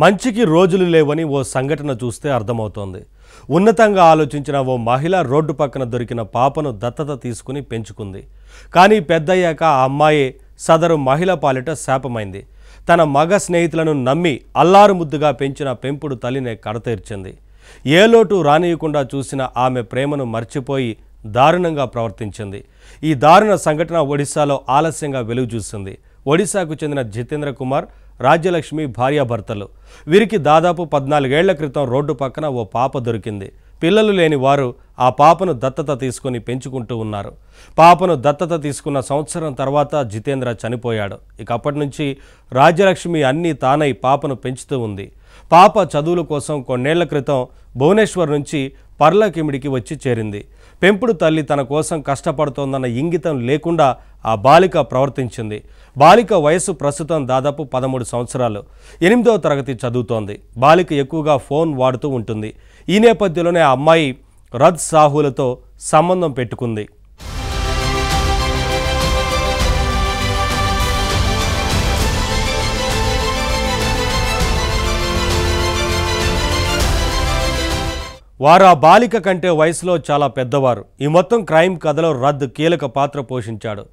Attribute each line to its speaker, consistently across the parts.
Speaker 1: మంచికి రోజులు లేవని ఓ సంఘటన చూస్తే అర్థమవుతోంది. ఉన్నతంగా ఆలోచించిన ఓ మహిళ రోడ్డు పక్కన దొరికిన పాపను దత్తత తీసుకుని పెంచుకుంది. కానీ పెద్దయ్యాక ఆ అమ్మాయే సదరు మహిళ పాలిట శాపమైంది. తన మగ స్నేహితులను నమ్మి అల్లారు ముద్దుగా పెంచిన పెంపుడు తల్లినే కడతీర్చింది. ఏ లోటు రానియకుండా చూసిన ఆమె ప్రేమను మర్చిపోయి దారుణంగా ప్రవర్తించింది. ఈ దారుణ సంఘటన ఒడిశాలో ఆలస్యంగా వెలుగు చూసింది. ఒడిశాకు చెందిన జితేంద్ర కుమార్, రాజ్యలక్ష్మి భార్యాభర్తలు. వీరికి దాదాపు 14 ఏళ్ల క్రితం రోడ్డు పక్కన ఓ పాప దొరికింది. పిల్లలు లేని వారు ఆ పాపను దత్తత తీసుకుని పెంచుకుంటూ ఉన్నారు. పాపను దత్తత తీసుకున్న సంవత్సరం తర్వాత జితేంద్ర చనిపోయాడు. ఇక అప్పటి నుంచి రాజ్యలక్ష్మి అన్నీ తానై పాపను పెంచుతూ ఉంది. పాప చదువుల కోసం కొన్నేళ్ల క్రితం భువనేశ్వర్ నుంచి పర్లకిమిడికి వచ్చి చేరింది. పెంపుడు తల్లి తన కోసం కష్టపడుతోందన్న ఇంగితం లేకుండా ఆ బాలిక ప్రవర్తించింది. బాలిక వయసు ప్రస్తుతం దాదాపు 13 సంవత్సరాలు. 8వ తరగతి చదువుతోంది. బాలిక ఎక్కువగా ఫోన్ వాడుతూ ఉంటుంది. ఈ నేపథ్యంలోనే ఆ అమ్మాయి రద్ సాహులతో సంబంధం పెట్టుకుంది. వారు ఆ బాలిక కంటే వయసులో చాలా పెద్దవారు. ఈ మొత్తం క్రైమ్ కథలో రద్ కీలక పాత్ర పోషించాడు.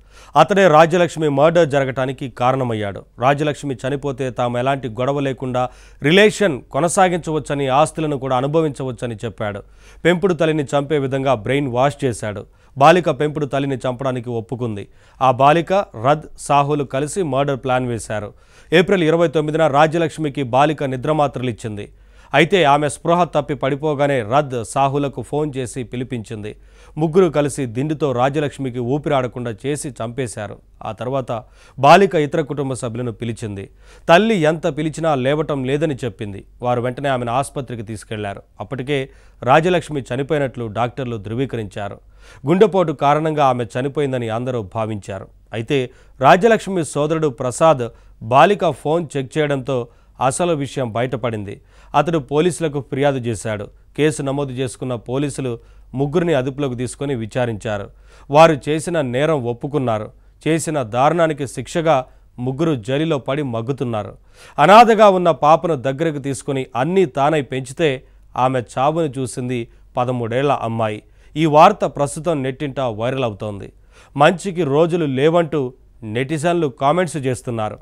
Speaker 1: అతడే రాజ్యలక్ష్మి మర్డర్ జరగటానికి కారణమయ్యాడు. రాజ్యలక్ష్మి చనిపోతే తాము ఎలాంటి గొడవ లేకుండా రిలేషన్ కొనసాగించవచ్చని, ఆస్తులను కూడా అనుభవించవచ్చని చెప్పాడు. పెంపుడు తల్లిని చంపే విధంగా బ్రెయిన్ వాష్ చేశాడు. బాలిక పెంపుడు తల్లిని చంపడానికి ఒప్పుకుంది. ఆ బాలిక, రద్ సాహులు కలిసి మర్డర్ ప్లాన్ వేశారు. ఏప్రిల్ 29న రాజ్యలక్ష్మికి బాలిక నిద్రమాత్రలు ఇచ్చింది. అయితే ఆమె స్పృహ తప్పి పడిపోగానే రద్ సాహులకు ఫోన్ చేసి పిలిపించింది. ముగ్గురు కలిసి దిండుతో రాజ్యలక్ష్మికి ఊపిరాడకుండా చేసి చంపేశారు. ఆ తర్వాత బాలిక ఇతర కుటుంబ సభ్యులను పిలిచింది. తల్లి ఎంత పిలిచినా లేవటం లేదని చెప్పింది. వారు వెంటనే ఆమెను ఆసుపత్రికి తీసుకెళ్లారు. అప్పటికే రాజ్యలక్ష్మి చనిపోయినట్లు డాక్టర్లు ధృవీకరించారు. గుండెపోటు కారణంగా ఆమె చనిపోయిందని అందరూ భావించారు. అయితే రాజ్యలక్ష్మి సోదరుడు ప్రసాద్ బాలిక ఫోన్ చెక్ చేయడంతో అసలు విషయం బయటపడింది. అతడు పోలీసులకు ఫిర్యాదు చేశాడు. కేసు నమోదు చేసుకున్న పోలీసులు ముగ్గురిని అదుపులోకి తీసుకొని విచారించారు. వారు చేసిన నేరం ఒప్పుకున్నారు. చేసిన దారుణానికి శిక్షగా ముగ్గురు జైలులో పడి మగ్గుతున్నారు. అనాథగా ఉన్న పాపను దగ్గరకు తీసుకుని అన్నీ తానై పెంచితే ఆమె చావును చూసింది 13 ఏళ్ల అమ్మాయి. ఈ వార్త ప్రస్తుతం నెట్టింట వైరల్ అవుతోంది. మంచికి రోజులు లేవంటూ నెటిజన్లు కామెంట్స్ చేస్తున్నారు.